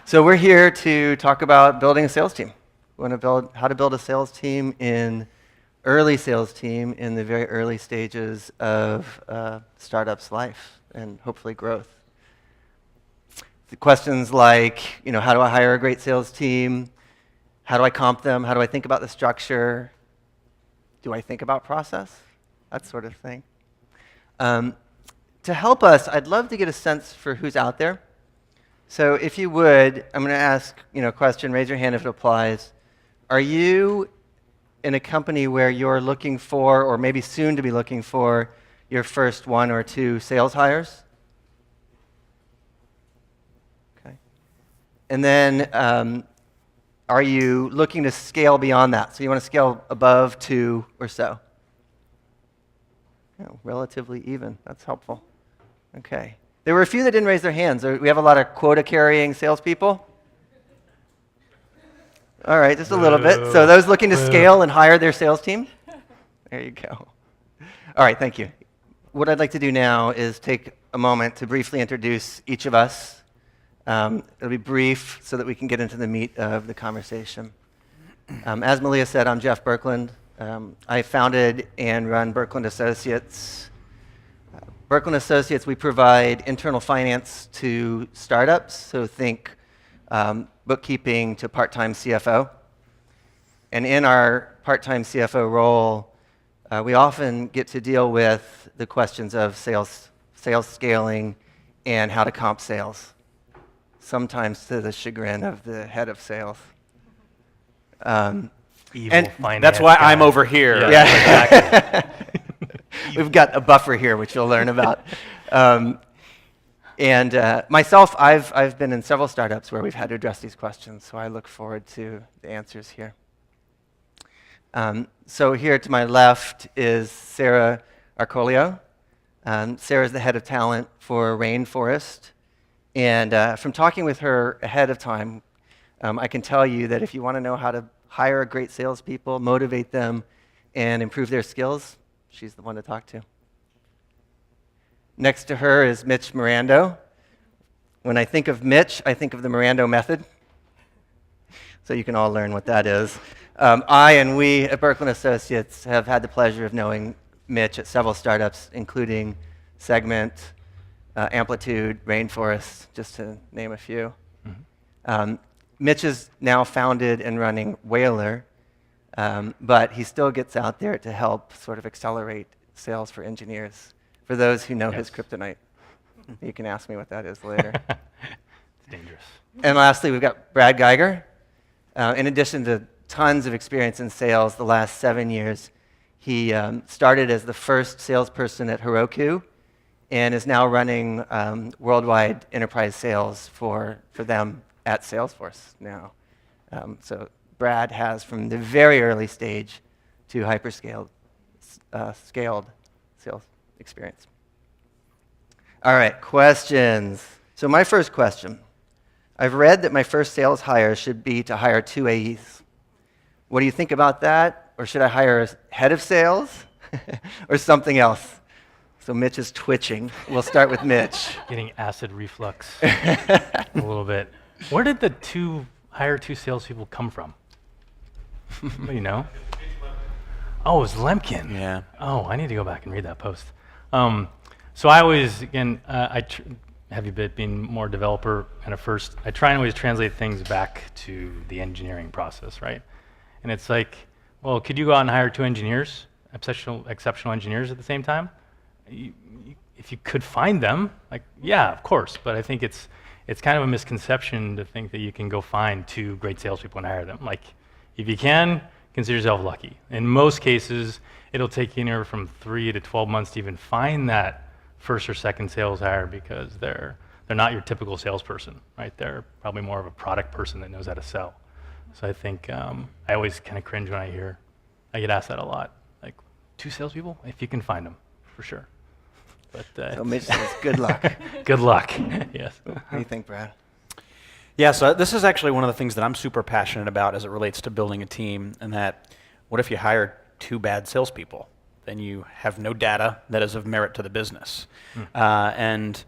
So we're here to talk about building a sales team. We want to build how to build a sales team in the very early stages of startup's life and hopefully growth. The questions like, how do I hire a great sales team? How do I comp them? How do I think about the structure? Do I think about process? That sort of thing. To help us, I'd love to get a sense for who's out there. So if you would, I'm going to ask a question. Raise your hand if it applies. Are you in a company where you're looking for, or maybe soon to be looking for, your first 1 or 2 sales hires? Okay. And then are you looking to scale beyond that? So you want to scale above 2 or so? Relatively even. That's helpful. Okay. There were a few that didn't raise their hands. We have a lot of quota-carrying salespeople. All right, just a little bit. So those looking to scale and hire their sales team? There you go. All right, thank you. What I'd like to do now is take a moment to briefly introduce each of us. It'll be brief so that we can get into the meat of the conversation. As Malia said, I'm Jeff Burkland. I founded and run Burkland Associates. Burkland Associates, we provide internal finance to startups, so think bookkeeping to part-time CFO. And in our part-time CFO role, we often get to deal with the questions of sales scaling and how to comp sales, sometimes to the chagrin of the head of sales. Evil finance that's why guy. I'm over here. Yeah. Exactly. We've got a buffer here, which you'll learn about. And myself, I've been in several startups where we've had to address these questions, so I look forward to the answers here. So here to my left is Sarah Arcoleo. Sarah's the head of talent for Rainforest. And from talking with her ahead of time, I can tell you that if you want to know how to hire great salespeople, motivate them, and improve their skills, she's the one to talk to. Next to her is Mitch Morando. When I think of Mitch, I think of the Morando method. So you can all learn what that is. I and we at Burkland Associates have had the pleasure of knowing Mitch at several startups, including Segment, Amplitude, Rainforest, just to name a few. Mm-hmm. Mitch is now founded and running Whalr, but he still gets out there to help sort of accelerate sales for engineers. For those who know his kryptonite, you can ask me what that is later. It's dangerous. And lastly, we've got Brad Gyger. In addition to tons of experience in sales the last 7 years, he started as the first salesperson at Heroku and is now running worldwide enterprise sales for them at Salesforce now. So Brad has, from the very early stage to hyperscaled, scaled sales experience. All right, questions. So my first question. I've read that my first sales hire should be to hire 2 AEs. What do you think about that? Or should I hire a head of sales or something else? So Mitch is twitching. We'll start with Mitch. Getting acid reflux a little bit. Where did the hire 2 salespeople come from? You know? Oh, it was Lemkin. Yeah. Oh, I need to go back and read that post. So I always, again, Heavybit being more developer kind of first, I try and always translate things back to the engineering process, right? And it's like, well, could you go out and hire 2 engineers, exceptional engineers at the same time? If you could find them, like, yeah, of course. But I think it's kind of a misconception to think that you can go find 2 great salespeople and hire them. Like, if you can, consider yourself lucky. In most cases, it'll take you anywhere from 3 to 12 months to even find that first or second sales hire because they're not your typical salesperson, right? They're probably more of a product person that knows how to sell. So I think I always kind of cringe when I get asked that a lot. Like, 2 salespeople? If you can find them, for sure. But so Mitch says, good luck. Good luck, yes. What do you think, Brad? Yeah, so this is actually one of the things that I'm super passionate about as it relates to building a team, and that what if you hire 2 bad salespeople? Then you have no data that is of merit to the business. And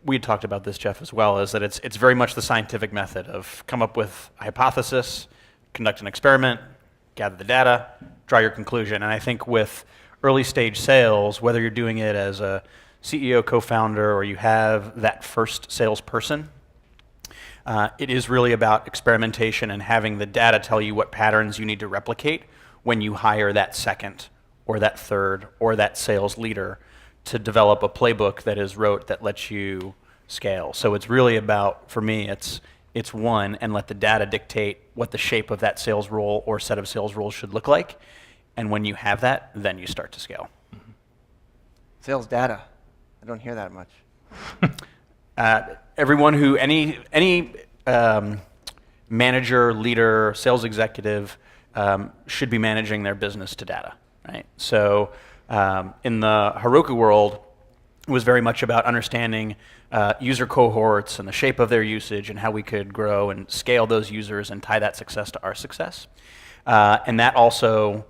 we had talked about this, Jeff, as well, is that it's very much the scientific method of come up with a hypothesis, conduct an experiment, gather the data, draw your conclusion. And I think with early stage sales, whether you're doing it as a CEO, co-founder, or you have that first salesperson, it is really about experimentation and having the data tell you what patterns you need to replicate when you hire that second or that third or that sales leader to develop a playbook that is rote that lets you scale. So it's really about, for me, it's one, and let the data dictate what the shape of that sales role or set of sales roles should look like. And when you have that, then you start to scale. Sales data. I don't hear that much. Everyone who, any manager, leader, sales executive should be managing their business to data, right? So in the Heroku world, it was very much about understanding user cohorts and the shape of their usage and how we could grow and scale those users and tie that success to our success. And that also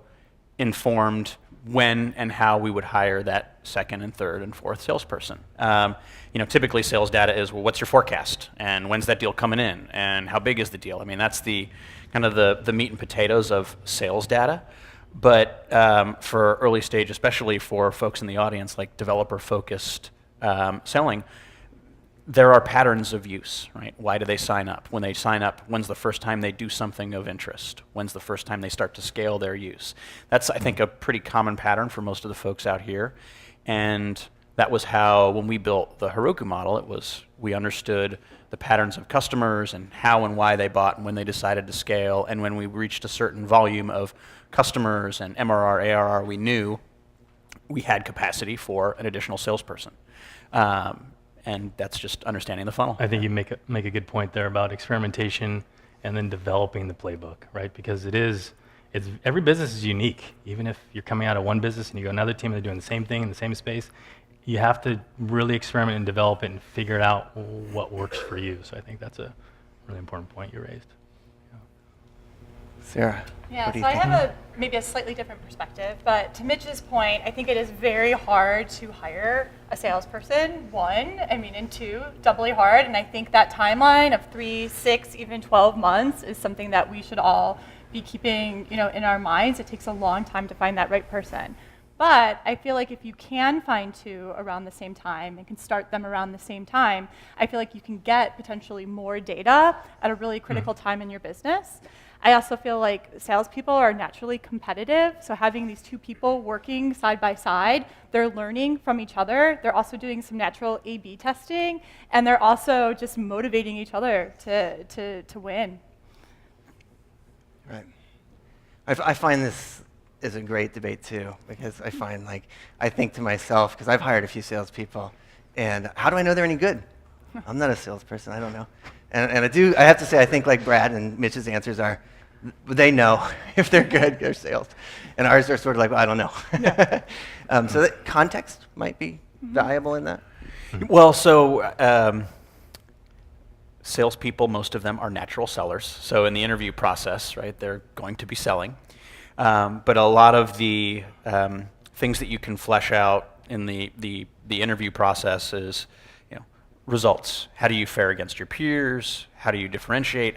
informed when and how we would hire that second and third and fourth salesperson. Typically sales data is, well, what's your forecast? And when's that deal coming in? And how big is the deal? I mean, that's the kind of the meat and potatoes of sales data. But for early stage, especially for folks in the audience, like developer-focused selling, there are patterns of use, right? Why do they sign up? When they sign up, when's the first time they do something of interest? When's the first time they start to scale their use? That's, I think, a pretty common pattern for most of the folks out here. And that was how, when we built the Heroku model, it was, we understood the patterns of customers and how and why they bought and when they decided to scale. And when we reached a certain volume of customers and MRR, ARR, we knew we had capacity for an additional salesperson. And that's just understanding the funnel. I think you make a good point there about experimentation and then developing the playbook, right? Because every business is unique. Even if you're coming out of one business and you go to another team and they're doing the same thing in the same space, you have to really experiment and develop it and figure out what works for you. So I think that's a really important point you raised. Sarah, Yeah, what do so you I think? have maybe a slightly different perspective, but to Mitch's point, I think it is very hard to hire a salesperson, one, and two, doubly hard, and I think that timeline of 3, 6, even 12 months is something that we should all be keeping, in our minds. It takes a long time to find that right person. But I feel like if you can find two around the same time and can start them around the same time, I feel like you can get potentially more data at a really critical time in your business. I also feel like salespeople are naturally competitive, so having these two people working side by side, they're learning from each other. They're also doing some natural A/B testing, and they're also just motivating each other to win. Right. I find this is a great debate too, because I find I think to myself, because I've hired a few salespeople, and how do I know they're any good? I'm not a salesperson, I don't know. And I have to say, I think like Brad and Mitch's answers are, they know if they're good, they're sales. And ours are sort of like, well, I don't know. Yeah. So that context might be valuable in that. Well, so salespeople, most of them are natural sellers. So in the interview process, right, they're going to be selling. But a lot of the things that you can flesh out in the interview process is, results. How do you fare against your peers? How do you differentiate?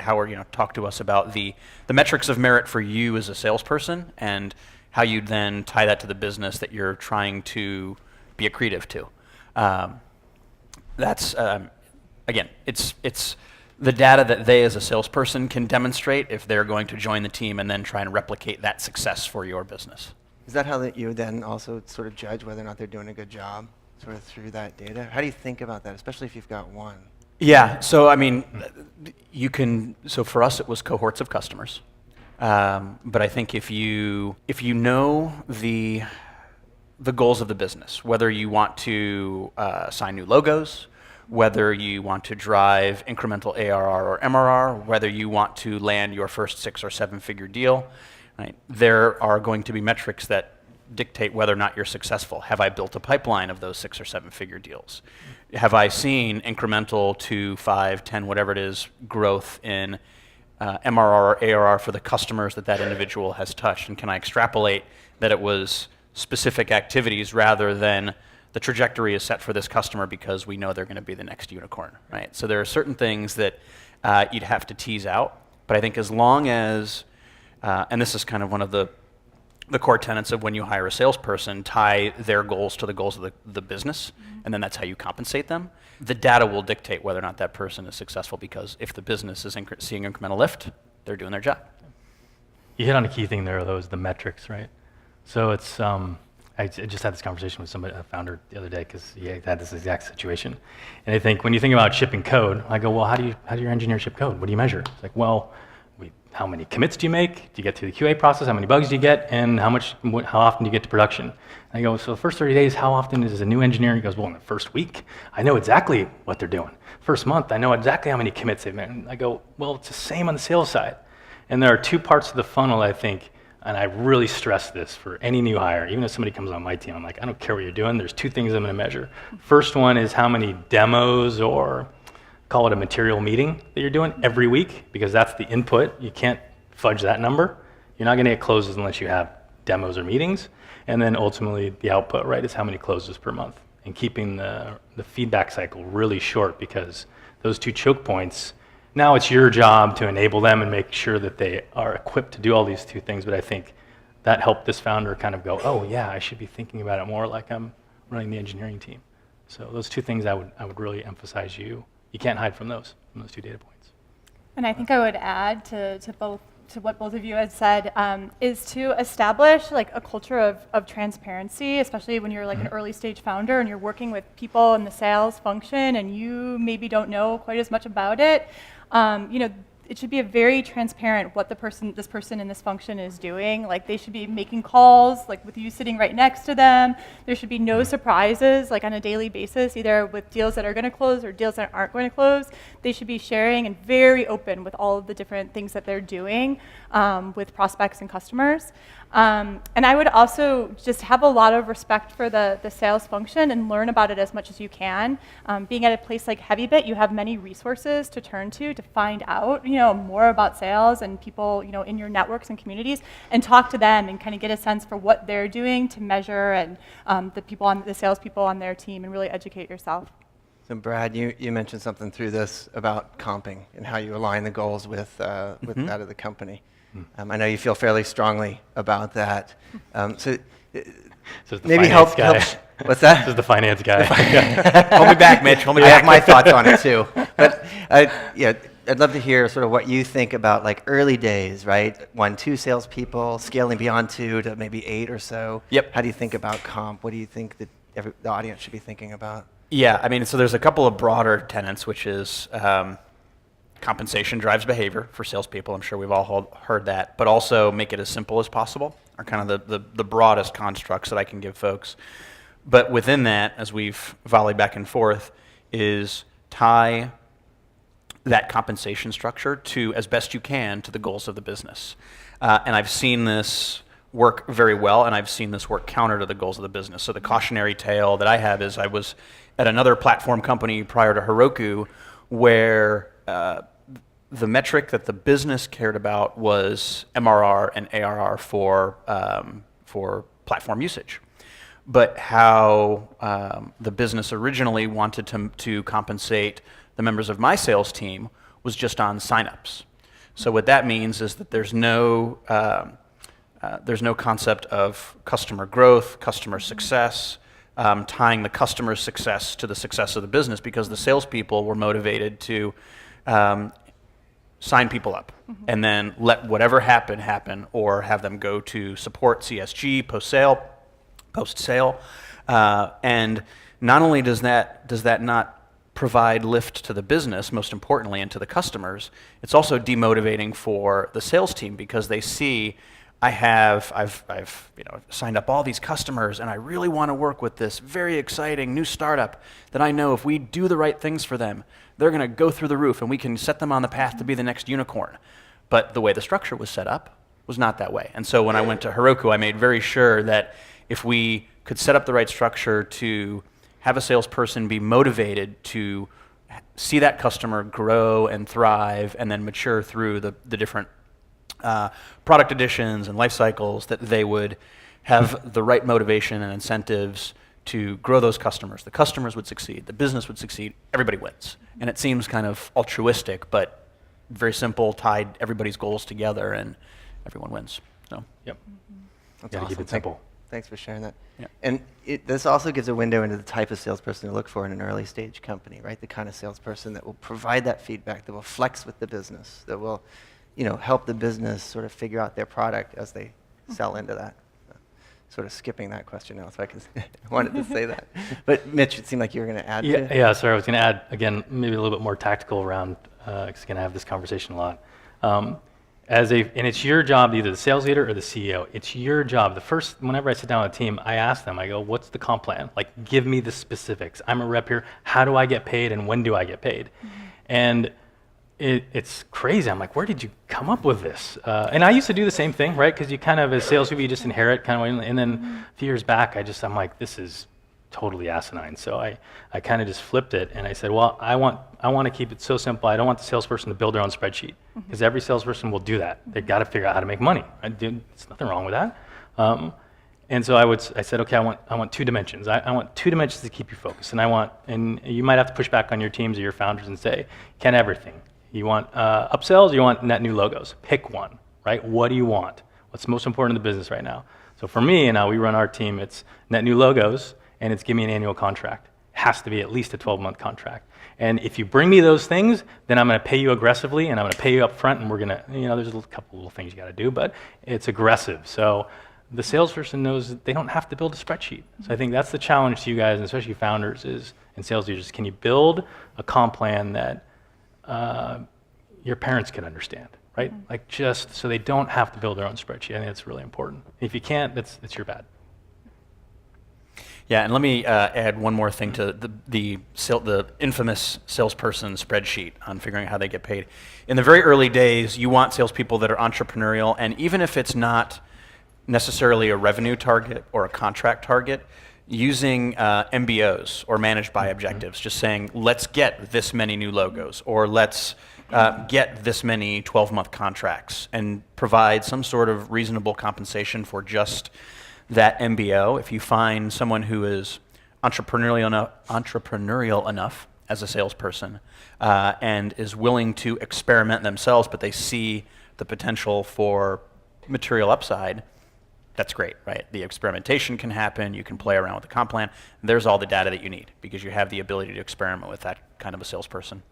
Talk to us about the metrics of merit for you as a salesperson and how you then tie that to the business that you're trying to be accretive to. That's, again, it's the data that they as a salesperson can demonstrate if they're going to join the team and then try and replicate that success for your business. Is that how you then also sort of judge whether or not they're doing a good job? Sort of through that data? How do you think about that, especially if you've got one? Yeah, so so for us it was cohorts of customers. But I think if you know the goals of the business, whether you want to sign new logos, whether you want to drive incremental ARR or MRR, whether you want to land your first 6 or 7 figure deal, right, there are going to be metrics that dictate whether or not you're successful. Have I built a pipeline of those 6 or 7 figure deals? Have I seen incremental 2, 5, 10, whatever it is, growth in MRR or ARR for the customers that individual has touched? And can I extrapolate that it was specific activities rather than the trajectory is set for this customer because we know they're going to be the next unicorn, right? So there are certain things that you'd have to tease out. But I think as long as, and this is kind of one of the core tenets of when you hire a salesperson, tie their goals to the goals of the business, and then that's how you compensate them. The data will dictate whether or not that person is successful, because if the business is seeing incremental lift, they're doing their job. You hit on a key thing there, though, is the metrics, right? So it's, I just had this conversation with somebody, a founder, the other day, because he had this exact situation. And I think when you think about shipping code, I go, well, how do your engineers ship code? What do you measure? It's like, well, how many commits do you make? Do you get through the QA process? How many bugs do you get? And how often do you get to production? And I go, so the first 30 days, how often is a new engineer? He goes, well, in the first week, I know exactly what they're doing. First month, I know exactly how many commits they've made. And I go, well, it's the same on the sales side. And there are two parts of the funnel, I think, and I really stress this for any new hire. Even if somebody comes on my team, I'm like, I don't care what you're doing. There's two things I'm going to measure. First one is how many demos, or call it a material meeting, that you're doing every week, because that's the input. You can't fudge that number. You're not going to get closes unless you have demos or meetings. And then ultimately the output, right, is how many closes per month. And keeping the feedback cycle really short, because those two choke points, now it's your job to enable them and make sure that they are equipped to do all these two things. But I think that helped this founder kind of go, oh yeah, I should be thinking about it more like I'm running the engineering team. So those two things I would really emphasize. You can't hide from those two data points. And I think I would add to what both of you had said, is to establish like a culture of transparency, especially when you're like an early stage founder and you're working with people in the sales function and you maybe don't know quite as much about it. It should be a very transparent what this person in this function is doing. Like they should be making calls, like with you sitting right next to them. There should be no surprises, like on a daily basis, either with deals that are going to close or deals that aren't going to close. They should be sharing and very open with all of the different things that they're doing with prospects and customers. And I would also just have a lot of respect for the sales function and learn about it as much as you can. Being at a place like Heavybit, you have many resources to turn to find out, more about sales and people, in your networks and communities, and talk to them and kind of get a sense for what they're doing to measure, and the salespeople on their team, and really educate yourself. So Brad, you mentioned something through this about comping and how you align the goals with that of the company. I know you feel fairly strongly about that. So maybe help. What's that? This is the finance guy. Hold me back, Mitch. Hold me I back. have my thoughts on it too. But I'd love to hear sort of what you think about like early days, right? 1, 2 salespeople, scaling beyond 2 to maybe 8 or so. Yep. How do you think about comp? What do you think that the audience should be thinking about? Yeah, I mean, so there's a couple of broader tenets, which is compensation drives behavior for salespeople. I'm sure we've all heard that, but also make it as simple as possible are kind of the broadest constructs that I can give folks. But within that, as we've volleyed back and forth, is tie that compensation structure to, as best you can, to the goals of the business. And I've seen this work very well, and I've seen this work counter to the goals of the business. So the cautionary tale that I have is I was at another platform company prior to Heroku where the metric that the business cared about was MRR and ARR for platform usage. But how the business originally wanted to compensate the members of my sales team was just on signups. So what that means is that there's no concept of customer growth, customer success, tying the customer success to the success of the business, because the salespeople were motivated to sign people up and then let whatever happen, or have them go to support, CSG, post-sale. And not only does that not provide lift to the business, most importantly, and to the customers, it's also demotivating for the sales team, because they see I've signed up all these customers, and I really want to work with this very exciting new startup that I know if we do the right things for them, they're going to go through the roof, and we can set them on the path to be the next unicorn. But the way the structure was set up was not that way. And so when I went to Heroku, I made very sure that if we could set up the right structure to have a salesperson be motivated to see that customer grow and thrive and then mature through the different product additions and life cycles, that they would have the right motivation and incentives to grow those customers. The customers would succeed, the business would succeed, everybody wins. And it seems kind of altruistic, but very simple, tied everybody's goals together, and everyone wins. So, Yep. That's Gotta keep awesome. it simple. Thanks for sharing that. Yeah. And this also gives a window into the type of salesperson to look for in an early stage company, right? The kind of salesperson that will provide that feedback, that will flex with the business, that will, help the business sort of figure out their product as they sell into that. Sort of skipping that question now, so I wanted to say that. But Mitch, it seemed like you were going to add to it. Yeah, sorry, I was going to add, again, maybe a little bit more tactical around, because going to have this conversation a lot. And it's your job, either the sales leader or the CEO, it's your job. Whenever I sit down with a team, I ask them, I go, what's the comp plan? Like, give me the specifics. I'm a rep here. How do I get paid and when do I get paid? And it's crazy. I'm like, where did you come up with this? And I used to do the same thing, right? Because you kind of, as salespeople, you just inherit kind of, and then a few years back, I'm like, this is totally asinine. So I kind of just flipped it, and I said, well, I want to keep it so simple. I don't want the salesperson to build their own spreadsheet, because every salesperson will do that. They've got to figure out how to make money. There's nothing wrong with that. And so I said, okay, I want 2 dimensions. I want 2 dimensions to keep you focused, and you might have to push back on your teams or your founders and say, can everything. You want upsells, or you want net new logos? Pick one, right? What do you want? What's most important in the business right now? So for me, and how we run our team, it's net new logos, and it's give me an annual contract. It has to be at least a 12-month contract. And if you bring me those things, then I'm going to pay you aggressively, and I'm going to pay you up front, and we're going to, there's a couple little things you got to do, but it's aggressive. So the salesperson knows that they don't have to build a spreadsheet. So I think that's the challenge to you guys, and especially founders and sales leaders. Can you build a comp plan that your parents can understand, right? Like, just so they don't have to build their own spreadsheet. I think that's really important. If you can't, that's your bad. yeah, and let me add one more thing to the infamous salesperson spreadsheet on figuring out how they get paid. In the very early days, you want salespeople that are entrepreneurial, and even if it's not necessarily a revenue target or a contract target, using MBOs or managed by objectives, just saying, let's get this many new logos, or let's get this many 12-month contracts, and provide some sort of reasonable compensation for just that MBO. If you find someone who is entrepreneurial enough as a salesperson and is willing to experiment themselves, but they see the potential for material upside, that's great, right? The experimentation can happen. You can play around with the comp plan. There's all the data that you need, because you have the ability to experiment with that kind of a salesperson.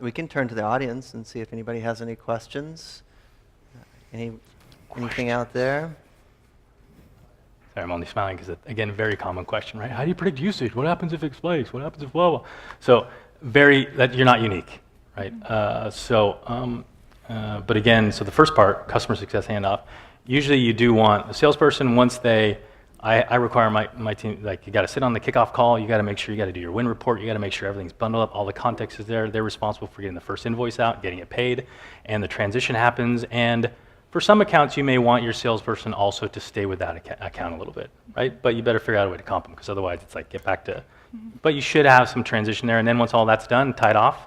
We can turn to the audience and see if anybody has any questions. Anything out there? Sorry, I'm only smiling because, again, very common question, right? How do you predict usage? What happens if it spikes? What happens if blah, blah? So you're not unique, right? But again, so the first part, customer success handoff, usually you do want a salesperson, I require my team, like, you got to sit on the kickoff call, you got to make sure you got to do your win report, you got to make sure everything's bundled up, all the context is there, they're responsible for getting the first invoice out, getting it paid, and the transition happens. And for some accounts, you may want your salesperson also to stay with that account a little bit, right? But you better figure out a way to comp them, because otherwise it's like, get back to, but you should have some transition there, and then once all that's done, tied off,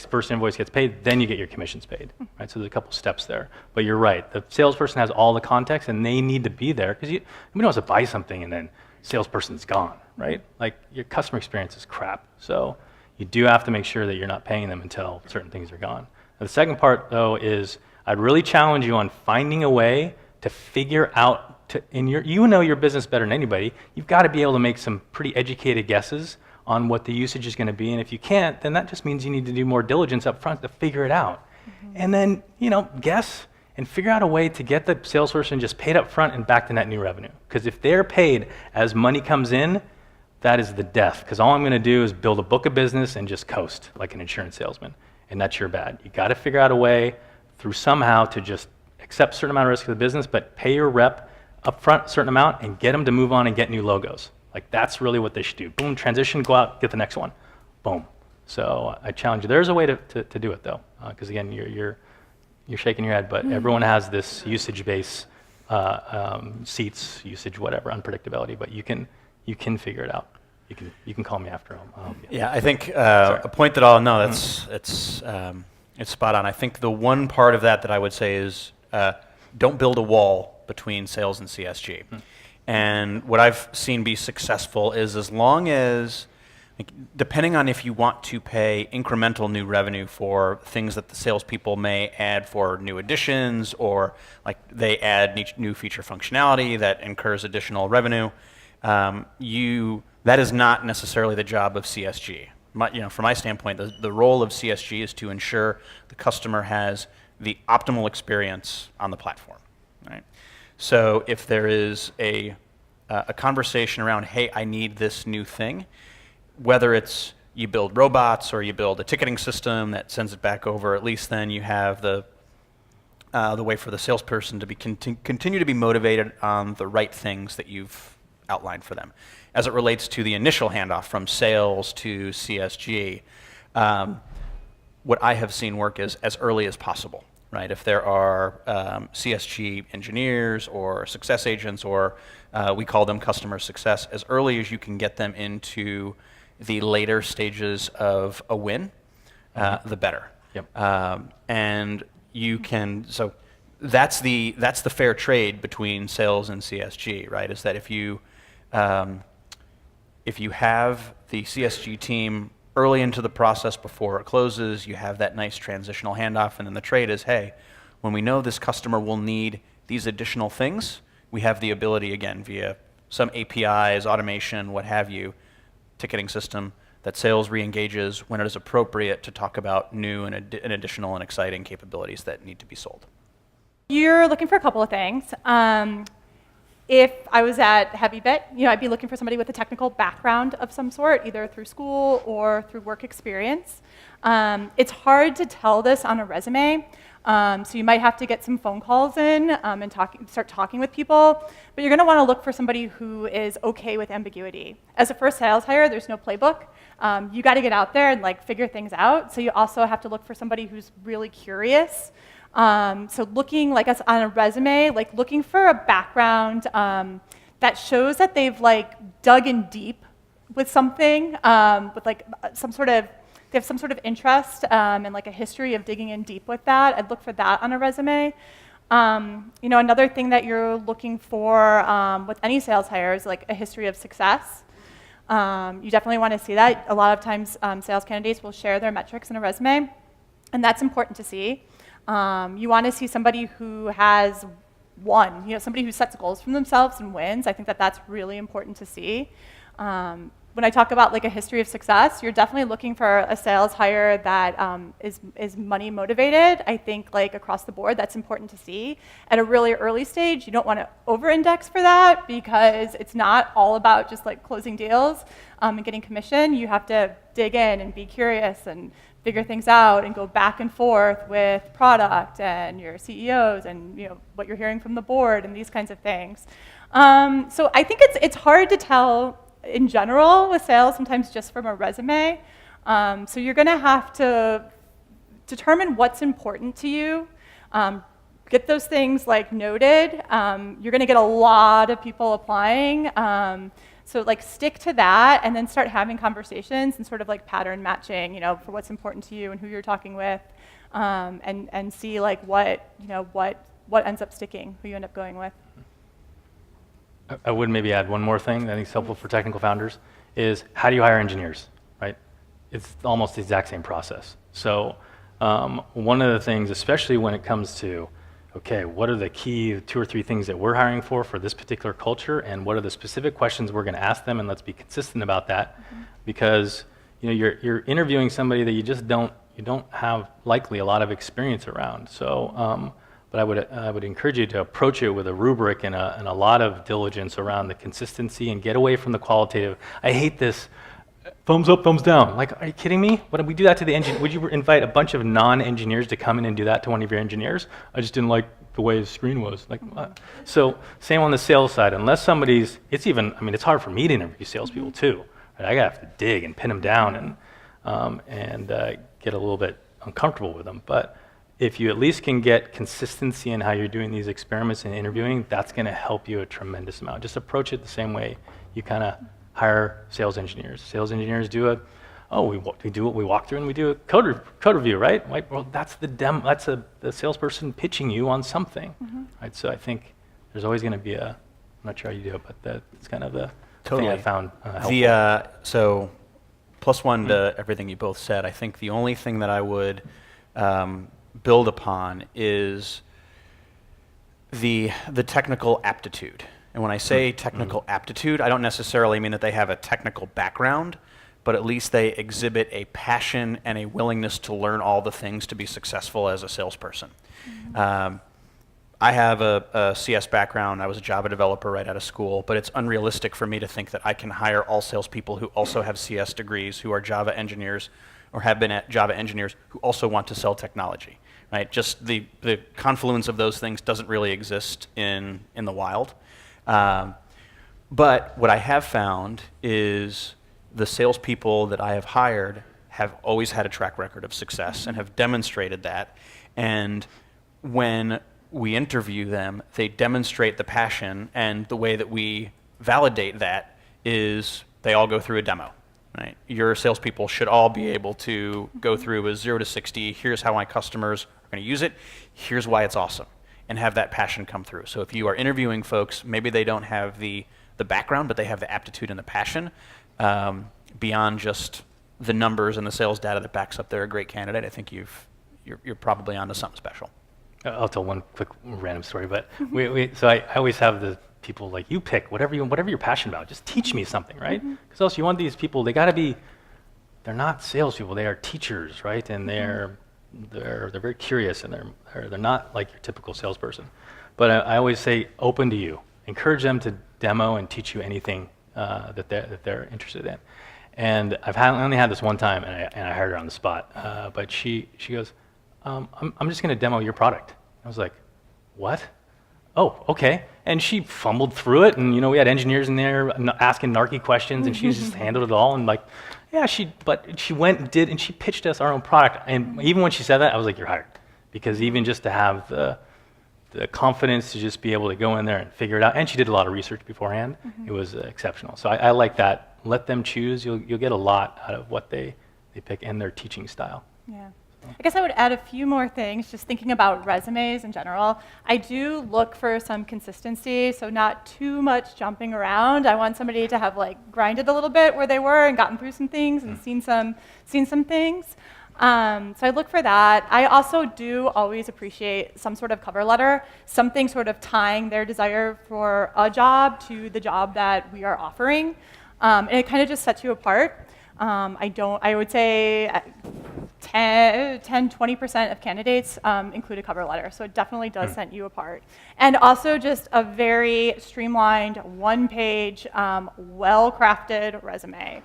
first invoice gets paid, then you get your commissions paid, right? So there's a couple steps there. But you're right, the salesperson has all the context, and they need to be there, because nobody wants to buy something and then salesperson's gone, right? Like, your customer experience is crap. So you do have to make sure that you're not paying them until certain things are gone. And the second part, though, is I'd really challenge you on finding a way to figure out, you know your business better than anybody, you've got to be able to make some pretty educated guesses on what the usage is going to be. And if you can't, then that just means you need to do more diligence up front to figure it out. And then, guess and figure out a way to get the salesperson just paid up front and back to net new revenue. Because if they're paid as money comes in, that is the death. Because all I'm going to do is build a book of business and just coast like an insurance salesman. And that's your bad. You got to figure out a way through somehow to just accept a certain amount of risk of the business, but pay your rep up front a certain amount and get them to move on and get new logos. Like, that's really what they should do. Boom, transition, go out, get the next one. Boom. So I challenge you. There's a way to do it, though, because again, you're shaking your head, but everyone has this usage-based seats, usage, whatever, unpredictability. But you can figure it out. You can call me after. Yeah, I think a point that I'll know it's spot on. I think the one part of that I would say is don't build a wall between sales and CSG. And what I've seen be successful is as long as, like, depending on if you want to pay incremental new revenue for things that the salespeople may add for new additions, or like they add new feature functionality that incurs additional revenue, that is not necessarily the job of CSG. From my standpoint, the role of CSG is to ensure the customer has the optimal experience on the platform, right? So if there is a conversation around, hey, I need this new thing, whether it's you build robots or you build a ticketing system that sends it back over, at least then you have the way for the salesperson to continue to be motivated on the right things that you've outlined for them. As it relates to the initial handoff from sales to CSG, what I have seen work is as early as possible, right? If there are CSG engineers or success agents, or we call them customer success, as early as you can get them into the later stages of a win, the better. Yep. And you can, so that's the fair trade between sales and CSG, right? Is that if you have the CSG team early into the process before it closes, you have that nice transitional handoff, and then the trade is, hey, when we know this customer will need these additional things, we have the ability, again, via some APIs, automation, what have you, ticketing system, that sales re-engages when it is appropriate to talk about new and additional and exciting capabilities that need to be sold. You're looking for a couple of things. If I was at Heavybit, I'd be looking for somebody with a technical background of some sort, either through school or through work experience. It's hard to tell this on a resume, so you might have to get some phone calls in and start talking with people. But you're going to want to look for somebody who is okay with ambiguity. As a first sales hire, there's no playbook. You got to get out there and figure things out. So you also have to look for somebody who's really curious. So looking on a resume, looking for a background that shows that they've dug in deep with something, with they have some sort of interest and a history of digging in deep with that. I'd look for that on a resume. Another thing that you're looking for with any sales hire is a history of success. You definitely want to see that. A lot of times sales candidates will share their metrics in a resume, and that's important to see. You want to see somebody who has won, somebody who sets goals for themselves and wins. I think that that's really important to see. When I talk about a history of success, you're definitely looking for a sales hire that is money motivated. I think across the board, that's important to see. At a really early stage, you don't want to over-index for that because it's not all about just closing deals and getting commission. You have to dig in and be curious and figure things out and go back and forth with product and your CEOs and what you're hearing from the board and these kinds of things. So I think it's hard to tell in general with sales, sometimes just from a resume. So you're going to have to determine what's important to you. Get those things noted. You're going to get a lot of people applying. So stick to that and then start having conversations and sort of pattern matching, for what's important to you and who you're talking with, and see what ends up sticking, who you end up going with. I would maybe add one more thing that I think is helpful for technical founders is how do you hire engineers, right? It's almost the exact same process. So one of the things, especially when it comes to, okay, what are the key 2 or 3 things that we're hiring for this particular culture, and what are the specific questions we're going to ask them, and let's be consistent about that, because you're interviewing somebody that you don't have likely a lot of experience around. So, but I would encourage you to approach it with a rubric and a lot of diligence around the consistency and get away from the qualitative. I hate this. Thumbs up, thumbs down. Are you kidding me? Would we do that to the engineer? Would you invite a bunch of non-engineers to come in and do that to one of your engineers? I just didn't like the way his screen was. So same on the sales side. Unless somebody's, it's hard for me to interview salespeople too. Right? I have to dig and pin them down and get a little bit uncomfortable with them. But if you at least can get consistency in how you're doing these experiments and interviewing, that's going to help you a tremendous amount. Just approach it the same way you kind of hire sales engineers. Sales engineers do we do what we walk through and we do a code review, right? Well, that's the salesperson pitching you on something, right? So I think there's always going to be a not sure how you do it, but that's kind of the Totally. thing I found helpful. So plus one to everything you both said. I think the only thing that I would build upon is the technical aptitude. And when I say technical aptitude, I don't necessarily mean that they have a technical background, but at least they exhibit a passion and a willingness to learn all the things to be successful as a salesperson. I have a CS background. I was a Java developer right out of school, but it's unrealistic for me to think that I can hire all salespeople who also have CS degrees, who are Java engineers, or have been Java engineers, who also want to sell technology. Right? Just the confluence of those things doesn't really exist in the wild. But what I have found is the salespeople that I have hired have always had a track record of success and have demonstrated that. And when we interview them, they demonstrate the passion, and the way that we validate that is they all go through a demo. Right? Your salespeople should all be able to go through a 0 to 60. Here's how my customers are going to use it. Here's why it's awesome, and have that passion come through. So if you are interviewing folks, maybe they don't have the background, but they have the aptitude and the passion beyond just the numbers and the sales data that backs up they're a great candidate. I think you're probably onto something special. I'll tell one quick random story, but so I always have the people like, you pick whatever you're passionate about. Just teach me something, right? Because else you want these people, they're not salespeople, they are teachers, right? And they're very curious, and they're not like your typical salesperson. But I always say open to you. Encourage them to demo and teach you anything that they're interested in. And I only had this one time, and I hired her on the spot. But she goes, I'm just going to demo your product. I was like, what? Oh, okay. And she fumbled through it, and we had engineers in there asking narky questions, and she just handled it all. And like, yeah, but she went and did, and she pitched us our own product. And even when she said that, I was like, you're hired, because even just to have the confidence to just be able to go in there and figure it out, and she did a lot of research beforehand. It was exceptional. So I like that. Let them choose. You'll get a lot out of what they pick and their teaching style. Yeah. I guess I would add a few more things, just thinking about resumes in general. I do look for some consistency, so not too much jumping around. I want somebody to have grinded a little bit where they were and gotten through some things and seen some things. So I look for that. I also do always appreciate some sort of cover letter, something sort of tying their desire for a job to the job that we are offering. And it kind of just sets you apart. I would say 10-20% of candidates include a cover letter, so it definitely does set you apart. And also just a very streamlined, one-page, well-crafted resume.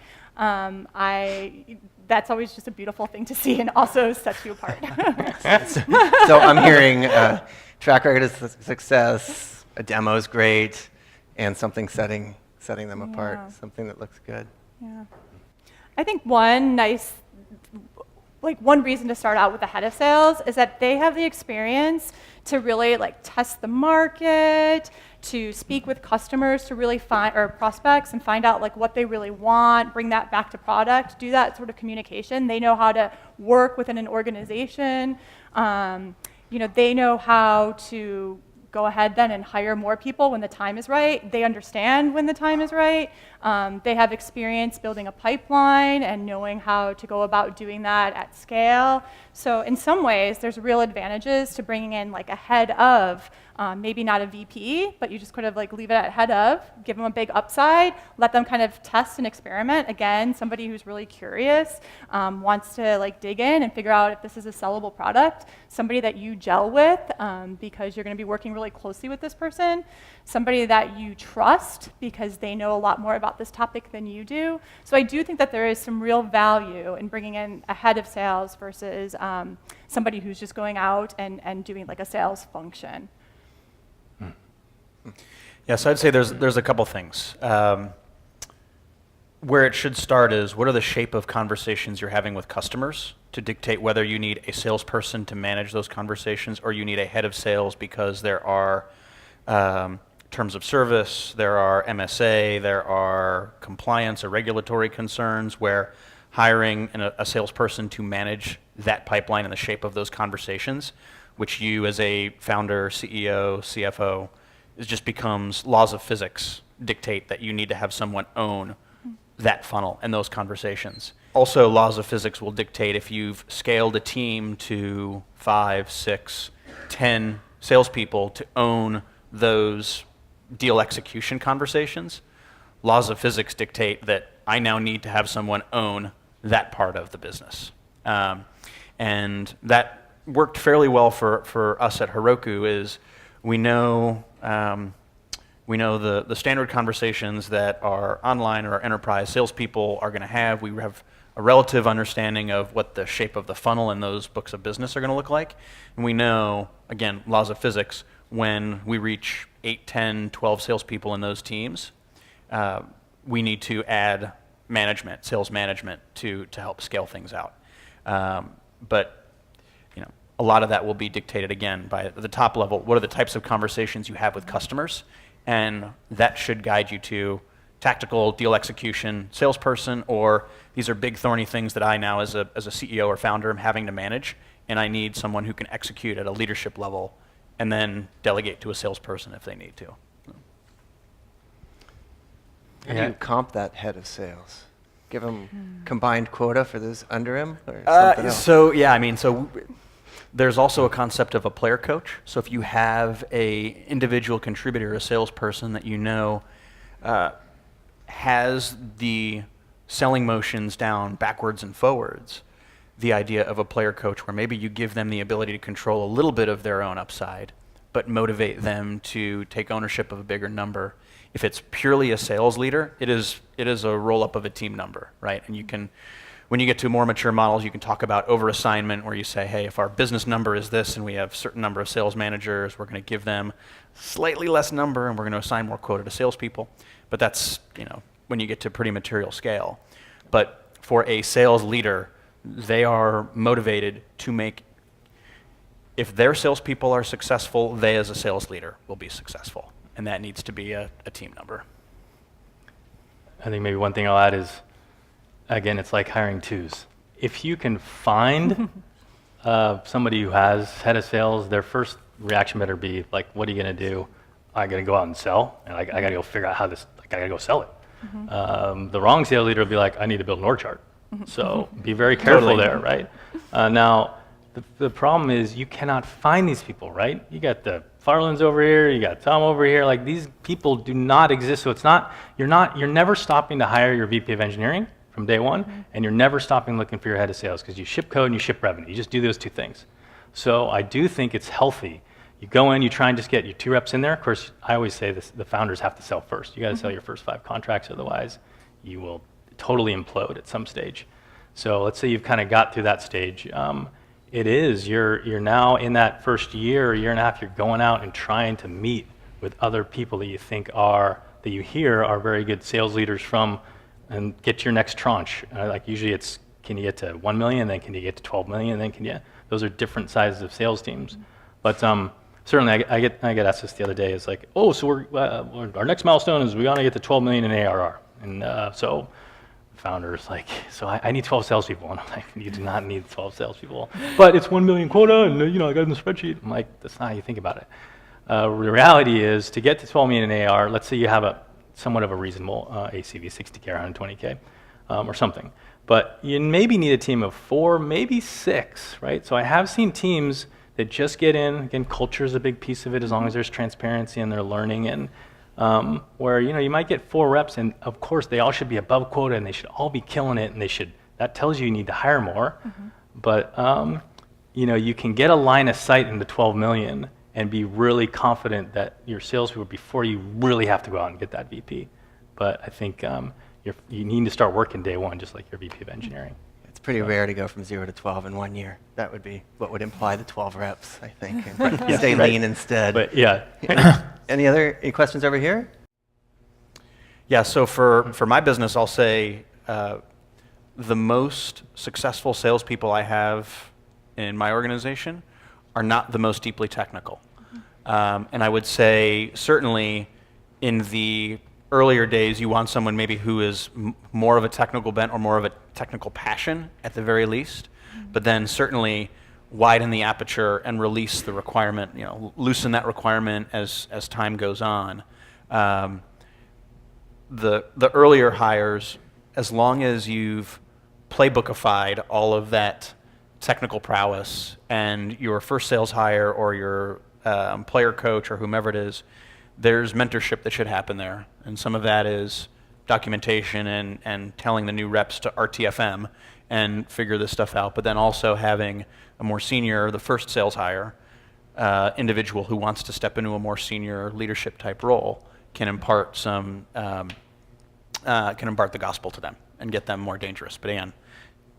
That's always just a beautiful thing to see, and also sets you apart. So I'm hearing track record of success, a demo is great, and something setting them apart, something that looks good. Yeah. I think one reason to start out with the head of sales is that they have the experience to really test the market, to speak with customers, to really or prospects, and find out what they really want, bring that back to product, do that sort of communication. They know how to work within an organization. They know how to go ahead then and hire more people when the time is right. They understand when the time is right. They have experience building a pipeline and knowing how to go about doing that at scale. So in some ways, there's real advantages to bringing in a head of, maybe not a VP, but you just kind of leave it at head of, give them a big upside, let them kind of test and experiment. Again, somebody who's really curious, wants to dig in and figure out if this is a sellable product, somebody that you gel with because you're going to be working really closely with this person, somebody that you trust because they know a lot more about this topic than you do. So I do think that there is some real value in bringing in a head of sales versus somebody who's just going out and doing a sales function. Yeah, so I'd say there's a couple things. Where it should start is, what are the shape of conversations you're having with customers to dictate whether you need a salesperson to manage those conversations or you need a head of sales, because there are terms of service, there are MSA, there are compliance or regulatory concerns where hiring a salesperson to manage that pipeline and the shape of those conversations, which you as a founder, CEO, CFO it just becomes laws of physics dictate that you need to have someone own that funnel and those conversations. Also, laws of physics will dictate if you've scaled a team to 5, 6, 10 salespeople to own those deal execution conversations. Laws of physics dictate that I now need to have someone own that part of the business. And that worked fairly well for us at Heroku. Is we know the standard conversations that our online or our enterprise salespeople are going to have. We have a relative understanding of what the shape of the funnel in those books of business are going to look like. And we know, again, laws of physics, when we reach 8, 10, 12 salespeople in those teams, we need to add management, sales management, to help scale things out. But a lot of that will be dictated, again, by the top level. What are the types of conversations you have with customers? And that should guide you to tactical deal execution salesperson, or these are big thorny things that I now as a CEO or founder am having to manage, and I need someone who can execute at a leadership level and then delegate to a salesperson if they need to. How do you comp that head of sales? Give him combined quota for those under him, or something else? So there's also a concept of a player coach. So if you have a individual contributor, a salesperson that you know has the selling motions down backwards and forwards, the idea of a player coach where maybe you give them the ability to control a little bit of their own upside, but motivate them to take ownership of a bigger number. If it's purely a sales leader, it is a roll-up of a team number, right? And you can, when you get to more mature models, you can talk about over-assignment, where you say, hey, if our business number is this and we have a certain number of sales managers, we're going to give them slightly less number and we're going to assign more quota to salespeople. But that's, when you get to pretty material scale. But for a sales leader, they are motivated to make, if their salespeople are successful, they as a sales leader will be successful. And that needs to be a team number. I think maybe one thing I'll add is, again, it's like hiring twos. If you can find somebody who has head of sales, their first reaction better be like, what are you going to do? I got to go out and sell, and I got to go figure out how this, I got to go sell it. The wrong sales leader will be like, I need to build an org chart. So be very careful there, right? Now, the problem is you cannot find these people, right? You got the Farlands over here, you got Tom over here. Like, these people do not exist. So it's not, you're never stopping to hire your VP of engineering from day one, and you're never stopping looking for your head of sales, because you ship code and you ship revenue. You just do those two things. So I do think it's healthy. You go in, you try and just get your 2 reps in there. Of course, I always say this, the founders have to sell first. You got to sell your first 5 contracts, otherwise you will totally implode at some stage. So let's say you've kind of got through that stage. You're now in that first year and a half, you're going out and trying to meet with other people that you think that you hear are very good sales leaders from, and get your next tranche. Like usually it's, can you get to 1 million, then can you get to 12 million, then can you, those are different sizes of sales teams. But certainly I get asked this the other day, is like, oh, so our next milestone is we want to get to 12 million in ARR. And so founders like, so I need 12 salespeople. And I'm like, you do not need 12 salespeople. But it's 1 million quota, and I got it in the spreadsheet. I'm like, that's not how you think about it. The reality is, to get to 12 million in ARR, let's say you have somewhat of a reasonable ACV, 60K, 120K, or something. But you maybe need a team of 4, maybe 6, right? So I have seen teams that just get in. Again, culture is a big piece of it, as long as there's transparency and they're learning. And where you might get 4 reps, and of course they all should be above quota and they should all be killing it, and that tells you need to hire more. But you can get a line of sight into 12 million and be really confident that your salespeople, before you really have to go out and get that VP. But I think you need to start working day one, just like your VP of engineering. It's pretty rare to go from 0 to 12 in 1 year. That would be what would imply the 12 reps, I think. And stay lean instead. But yeah. Any questions over here? Yeah, so for my business, I'll say the most successful salespeople I have in my organization are not the most deeply technical. And I would say certainly in the earlier days, you want someone maybe who is more of a technical bent or more of a technical passion at the very least. But then certainly widen the aperture and release the requirement, loosen that requirement as time goes on. The earlier hires, as long as you've playbookified all of that technical prowess, and your first sales hire or your player coach or whomever it is, there's mentorship that should happen there. And some of that is documentation and telling the new reps to RTFM and figure this stuff out, but then also having a more senior, the first sales hire, individual who wants to step into a more senior leadership type role can impart the gospel to them and get them more dangerous. But again,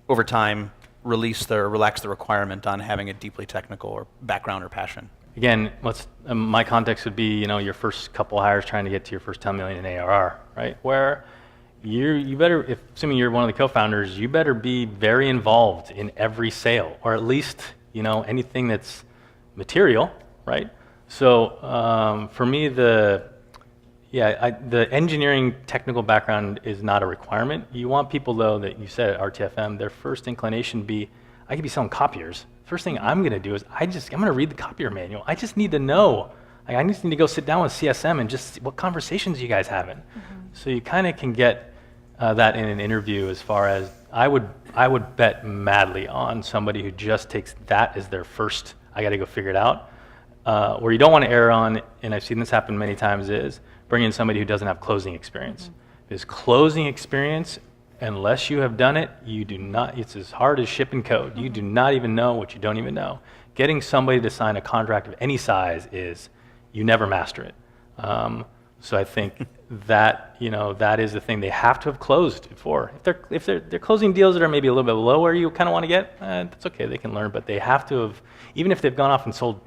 over time, relax the requirement on having a deeply technical or background or passion. Again, my context would be, your first couple hires trying to get to your first 10 million in ARR, right? Where you better, assuming you're one of the co-founders, you better be very involved in every sale, or at least, anything that's material, right? So for me, the engineering technical background is not a requirement. You want people, though, that you said at RTFM, their first inclination be, I could be selling copiers. First thing I'm going to do is I'm going to read the copier manual. I just need to know. I just need to go sit down with CSM and just see what conversations you guys having. Mm-hmm. So you kind of can get that in an interview. As far as I would bet madly on somebody who just takes that as their first. I got to go figure it out. Where you don't want to err on, and I've seen this happen many times, is bring in somebody who doesn't have closing experience. Mm-hmm. Because closing experience, unless you have done it, you do not, it's as hard as shipping code. Mm-hmm. You do not even know what you don't even know. Getting somebody to sign a contract of any size is, you never master it. So I think that, that is the thing they have to have closed before. If they're closing deals that are maybe a little bit below where you kind of want to get, that's okay, they can learn, but they have to have, even if they've gone off and sold,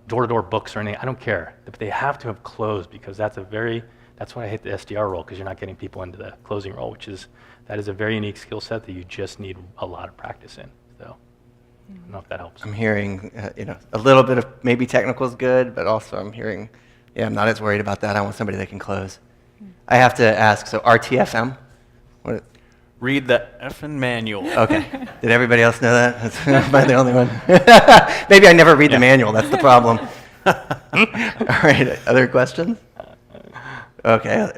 door-to-door books or anything, I don't care. But they have to have closed, because that's why I hate the SDR role, because you're not getting people into the closing role, that is a very unique skill set that you just need a lot of practice in. So I don't know if that helps. I'm hearing, a little bit of maybe technical is good, but also I'm hearing, I'm not as worried about that. I want somebody that can close. I have to ask, so RTFM? Read the effing manual. Okay. Did everybody else know that? Am I the only one? Maybe I never read the manual. That's the problem. All right. Other questions? Okay.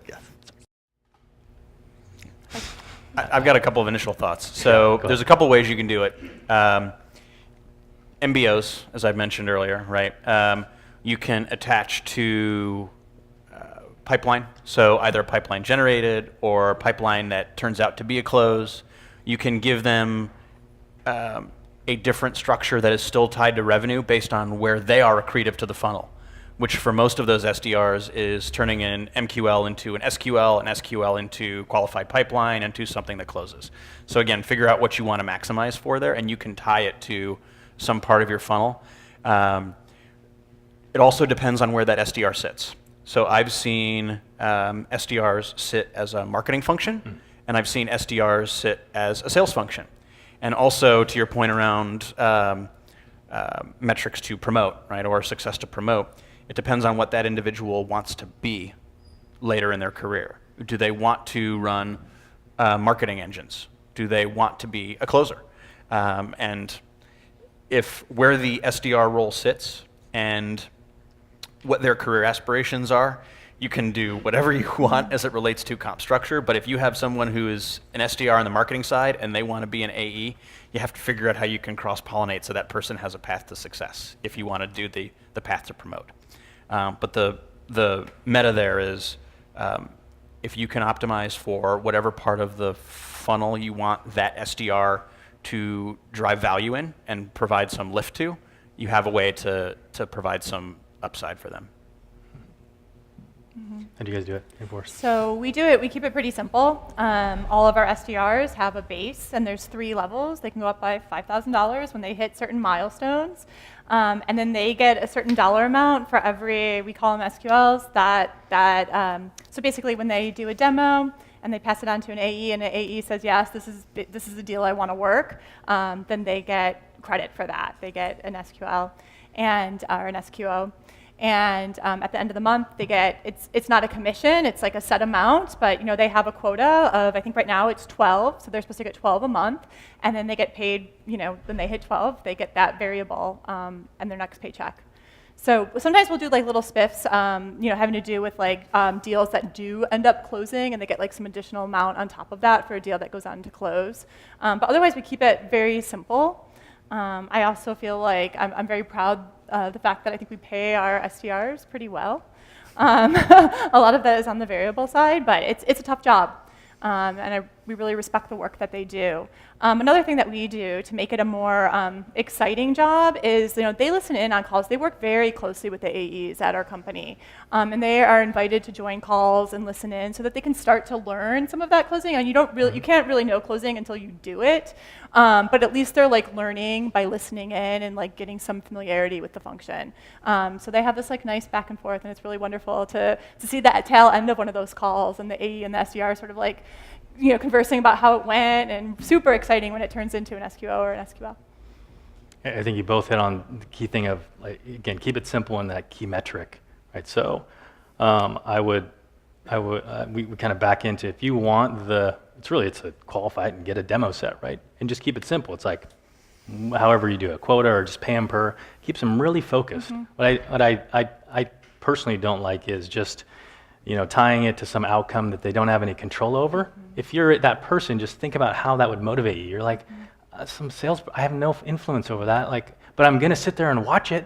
Yes. I've got a couple of initial thoughts. So there's a couple ways you can do it. MBOs, as I mentioned earlier, right? You can attach to pipeline, so either pipeline generated or pipeline that turns out to be a close. You can give them a different structure that is still tied to revenue based on where they are accretive to the funnel, which for most of those SDRs is turning an MQL into an SQL into qualified pipeline, into something that closes. So again, figure out what you want to maximize for there, and you can tie it to some part of your funnel. It also depends on where that SDR sits. So I've seen SDRs sit as a marketing function, and I've seen SDRs sit as a sales function. And also, to your point around metrics to promote, right, or success to promote, it depends on what that individual wants to be later in their career. Do they want to run marketing engines? Do they want to be a closer? And if where the SDR role sits and what their career aspirations are, you can do whatever you want as it relates to comp structure, but if you have someone who is an SDR on the marketing side and they want to be an AE, you have to figure out how you can cross-pollinate so that person has a path to success if you want to do the path to promote. But the meta there is if you can optimize for whatever part of the funnel you want that SDR to drive value in and provide some lift to, you have a way to provide some upside for them. Mm-hmm. How do you guys do it in Force? So we do it, we keep it pretty simple. All of our SDRs have a base, and there's 3 levels. They can go up by $5,000 when they hit certain milestones. And then they get a certain dollar amount for every, we call them SQLs, so basically when they do a demo and they pass it on to an AE and an AE says, yes, this is the deal I want to work, then they get credit for that. They get an SQL or an SQO. And at the end of the month, they get, it's not a commission, it's like a set amount, but they have a quota of, I think right now it's 12, so they're supposed to get 12 a month, and then they get paid, when they hit 12, they get that variable and their next paycheck. So sometimes we'll do like little spiffs, having to do with like deals that do end up closing, and they get like some additional amount on top of that for a deal that goes on to close. But otherwise, we keep it very simple. I also feel like I'm very proud of the fact that I think we pay our SDRs pretty well. A lot of that is on the variable side, but it's a tough job. And we really respect the work that they do. Another thing that we do to make it a more exciting job is, they listen in on calls. They work very closely with the AEs at our company, and they are invited to join calls and listen in so that they can start to learn some of that closing. And you can't really know closing until you do it, but at least they're like learning by listening in and like getting some familiarity with the function. So they have this like nice back and forth, and it's really wonderful to see that tail end of one of those calls, and the AE and the SDR sort of like conversing about how it went, and super exciting when it turns into an SQO or an SQL. I think you both hit on the key thing of, like, again, keep it simple in that key metric, right? So we kind of back into, if you want it's a qualify it and get a demo set, right? And just keep it simple. It's like, however you do a quota or just pay them per, keeps them really focused. Mm-hmm. What I personally don't like is just, tying it to some outcome that they don't have any control over. Mm-hmm. If you're that person, just think about how that would motivate you. You're like, some sales, I have no influence over that, but I'm gonna sit there and watch it,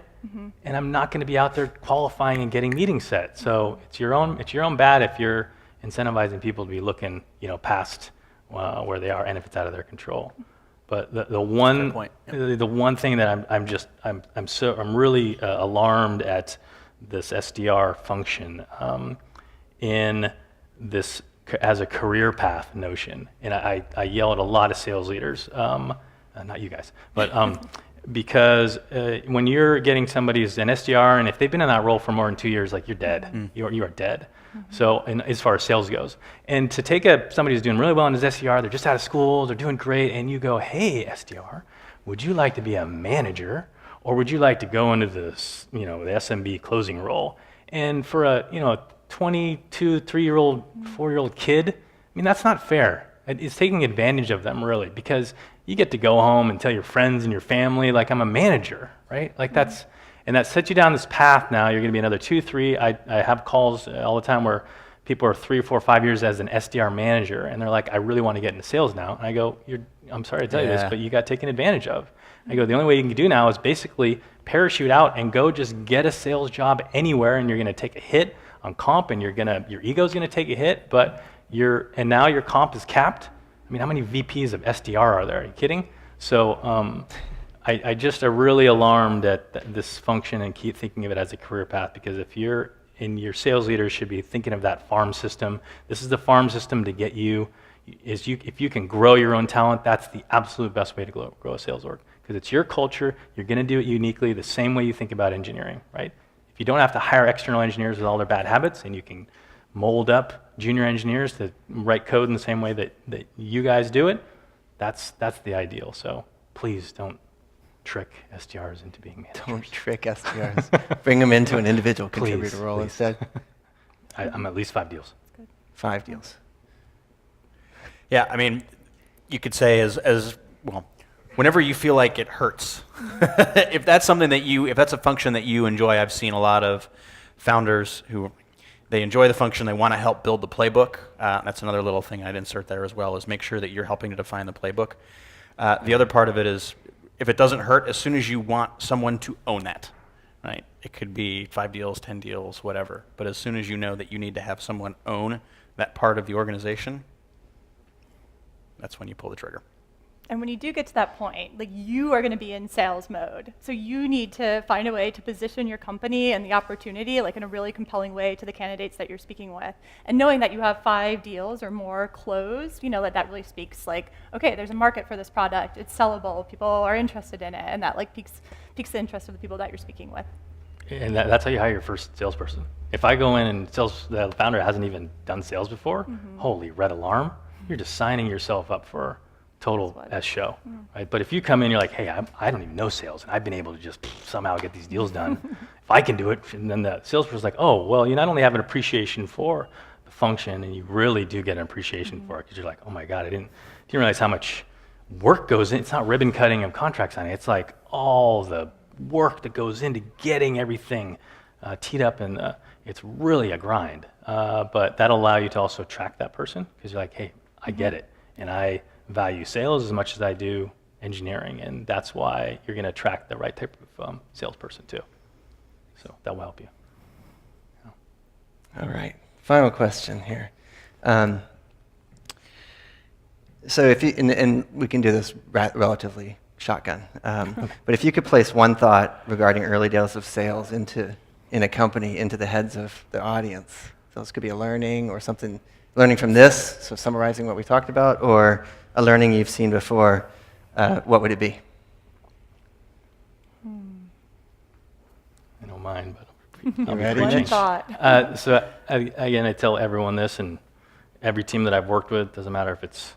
and I'm not gonna be out there qualifying and getting meetings set. So it's your own bad if you're incentivizing people to be looking, past where they are, and if it's out of their control. But the one thing that I'm really alarmed at this SDR function in this as a career path notion, and I yell at a lot of sales leaders, not you guys, but because when you're getting somebody who's an SDR, and if they've been in that role for more than 2 years, like, you're dead. You are dead. So, and as far as sales goes, and to take somebody who's doing really well in his SDR, they're just out of school, they're doing great, and you go, hey, SDR, would you like to be a manager, or would you like to go into this, the SMB closing role? And for a 22, 3-year-old, 4-year-old kid, that's not fair. It's taking advantage of them, really, because you get to go home and tell your friends and your family, like, I'm a manager, right? Like, and that sets you down this path. Now you're going to be another 2, 3. I have calls all the time where people are 3, 4, 5 years as an SDR manager, and they're like, I really want to get into sales now. And I go, I'm sorry to tell you this, but you got taken advantage of. I go, the only way you can do now is basically parachute out and go just get a sales job anywhere, and you're going to take a hit on comp, and your ego's going to take a hit, but now your comp is capped. How many VPs of SDR are there? Are you kidding? So I just are really alarmed at this function, and keep thinking of it as a career path, because if you're in your sales leaders should be thinking of that farm system. This is the farm system to get you. If you can grow your own talent, that's the absolute best way to grow a sales org, because it's your culture. You're going to do it uniquely, the same way you think about engineering, right? If you don't have to hire external engineers with all their bad habits, and you can mold up junior engineers to write code in the same way that you guys do it, that's the ideal. So please don't trick SDRs into being managers. Don't trick SDRs. Bring them into an individual contributor role instead. I'm at least 5 deals. Good. 5 deals. Yeah, you could say as well, whenever you feel like it hurts, if that's a function that you enjoy. I've seen a lot of founders who, they enjoy the function, they want to help build the playbook. That's another little thing I'd insert there as well, is make sure that you're helping to define the playbook. The other part of it is, if it doesn't hurt, as soon as you want someone to own that, right? It could be 5 deals, 10 deals, whatever. But as soon as you know that you need to have someone own that part of the organization, that's when you pull the trigger. And when you do get to that point, like, you are going to be in sales mode. So you need to find a way to position your company and the opportunity, like, in a really compelling way to the candidates that you're speaking with. And knowing that you have 5 deals or more closed, that really speaks, like, okay, there's a market for this product. It's sellable. People are interested in it. And that, like, piques the interest of the people that you're speaking with. And that's how you hire your first salesperson. If I go in and the founder hasn't even done sales before, holy red alarm, you're just signing yourself up for total S show, right? But if you come in, you're like, hey, I don't even know sales, and I've been able to just somehow get these deals done. if I can do it, and then the salesperson's like, oh, well, you not only have an appreciation for the function, and you really do get an appreciation for it, because you're like, oh my God, I didn't realize how much work goes in. It's not ribbon cutting and contract signing. It's like all the work that goes into getting everything teed up, and it's really a grind. But that'll allow you to also track that person, because you're like, hey, I get it, and I value sales as much as I do engineering, and that's why you're going to attract the right type of salesperson too. So that will help you. All right, final question here. So if you, and we can do this relatively shotgun, but if you could place one thought regarding early days of sales in a company into the heads of the audience, so this could be a learning or something, learning from this, so summarizing what we talked about, or a learning you've seen before, what would it be? I know mine, but You ready? One thought. So again, I tell everyone this, and every team that I've worked with, doesn't matter if it's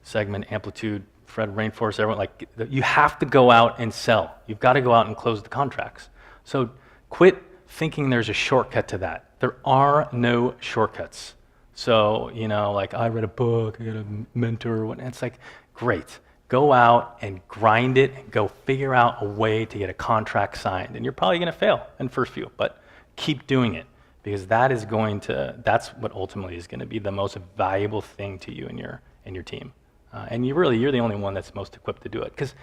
Segment, Amplitude, Fred, Rainforest, everyone, like, you have to go out and sell. You've got to go out and close the contracts. So quit thinking there's a shortcut to that. There are no shortcuts. So, like, I read a book, I got a mentor, and it's like, great. Go out and grind it and go figure out a way to get a contract signed. And you're probably going to fail in the first few, but keep doing it, because that's what ultimately is going to be the most valuable thing to you and your team. And you're the only one that's most equipped to do it. Because,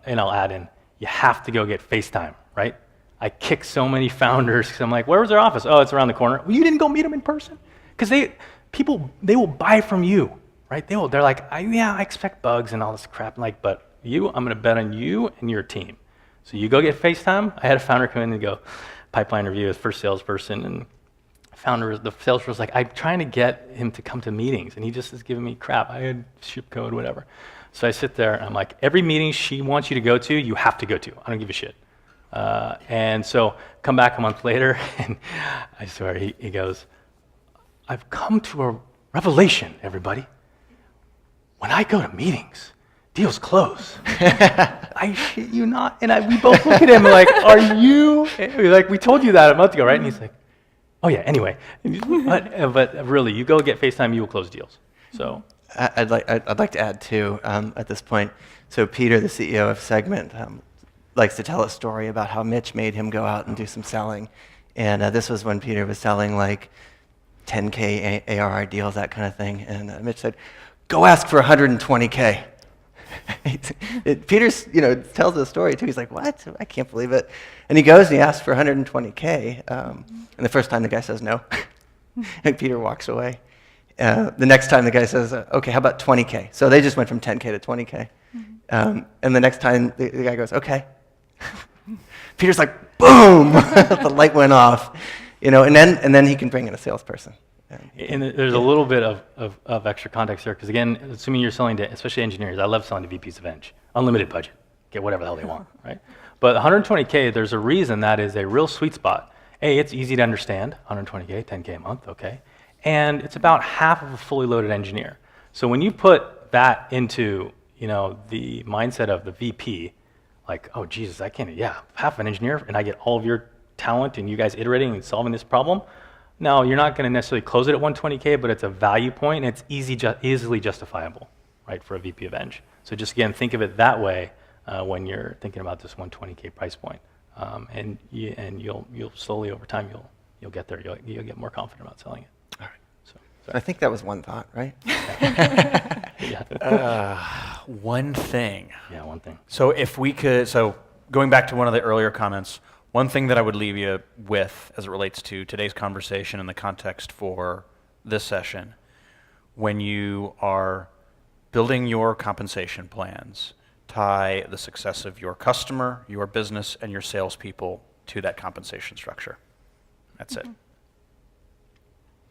and I'll add in, you have to go get FaceTime, right? I kick so many founders because I'm like, where was their office? Oh, it's around the corner. Well, you didn't go meet them in person? Because they will buy from you, right? They're like, I expect bugs and all this crap. But I'm going to bet on you and your team. So you go get FaceTime. I had a founder come in and go, pipeline review, his first salesperson, and the salesperson was like, I'm trying to get him to come to meetings, and he just is giving me crap. I had ship code, whatever. So I sit there, and I'm like, every meeting she wants you to go to, you have to go to. I don't give a shit. And so come back a month later, and I swear, he goes, I've come to a revelation, everybody. When I go to meetings, deals close. I shit you not. And we both look at him like, are you? Like, we told you that a month ago, right? And he's like, oh yeah, anyway. But really, you go get FaceTime, you will close deals. So I'd like to add too, at this point. So Peter, the CEO of Segment, likes to tell a story about how Mitch made him go out and do some selling. And this was when Peter was selling like 10K ARR deals, that kind of thing. And Mitch said, go ask for 120K. Peter, tells the story too. He's like, what? I can't believe it. And he goes and he asks for 120K. And the first time the guy says no. And Peter walks away. The next time the guy says, okay, how about 20K? So they just went from 10K to 20K. And the next time the guy goes, okay. Peter's like, boom! The light went off. And then he can bring in a salesperson. And there's a little bit of extra context there, because again, assuming you're selling to, especially engineers, I love selling to VPs of Eng. Unlimited budget, get whatever the hell they want, right? But 120K, there's a reason that is a real sweet spot. A, it's easy to understand, 120K, 10K a month, okay? And it's about half of a fully loaded engineer. So when you put that into, the mindset of the VP, like, oh Jesus, half an engineer, and I get all of your talent and you guys iterating and solving this problem. No, you're not going to necessarily close it at 120K, but it's a value point, and it's easily justifiable, right, for a VP of Eng. So just again, think of it that way when you're thinking about this 120K price point, and you'll slowly over time you'll get there. You'll get more confident about selling it. All right. So I think that was one thought, right? One thing. Yeah, one thing. So if we could, going back to one of the earlier comments, one thing that I would leave you with as it relates to today's conversation and the context for this session, when you are building your compensation plans, tie the success of your customer, your business, and your salespeople to that compensation structure. That's it.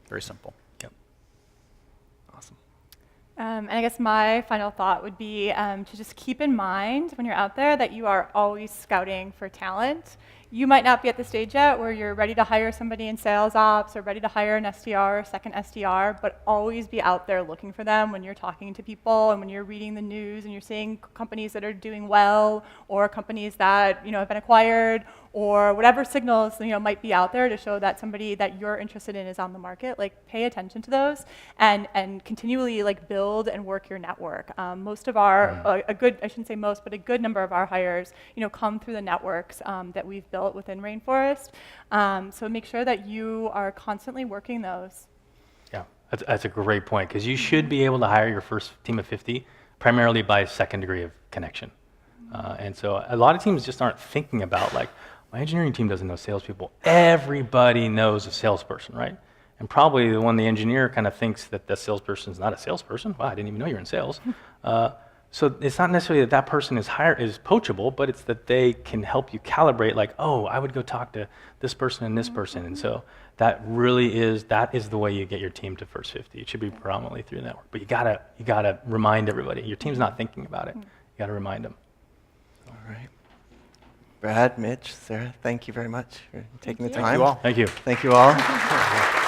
Very simple. Yep. Awesome. And I guess my final thought would be to just keep in mind when you're out there that you are always scouting for talent. You might not be at the stage yet where you're ready to hire somebody in sales ops or ready to hire an SDR or a second SDR, but always be out there looking for them when you're talking to people and when you're reading the news and you're seeing companies that are doing well or companies that have been acquired or whatever signals might be out there to show that somebody that you're interested in is on the market. Like, pay attention to those and continually build and work your network. Most of our I shouldn't say most, but a good number of our hires come through the networks that we've built within Rainforest. So make sure that you are constantly working those. Yeah, that's a great point, because you should be able to hire your first team of 50 primarily by second degree of connection. And so a lot of teams just aren't thinking about, like, my engineering team doesn't know salespeople. Everybody knows a salesperson, right? And probably when the engineer kind of thinks that the salesperson is not a salesperson, wow, I didn't even know you're in sales. So it's not necessarily that person is poachable, but it's that they can help you calibrate, like, oh, I would go talk to this person and this person. And so that is the way you get your team to first 50. It should be predominantly through the network. But you gotta remind everybody. Your team's not thinking about it. You gotta remind them. All right. Brad, Mitch, Sarah, thank you very much for taking the time. Thank you all. Thank you. Thank you all.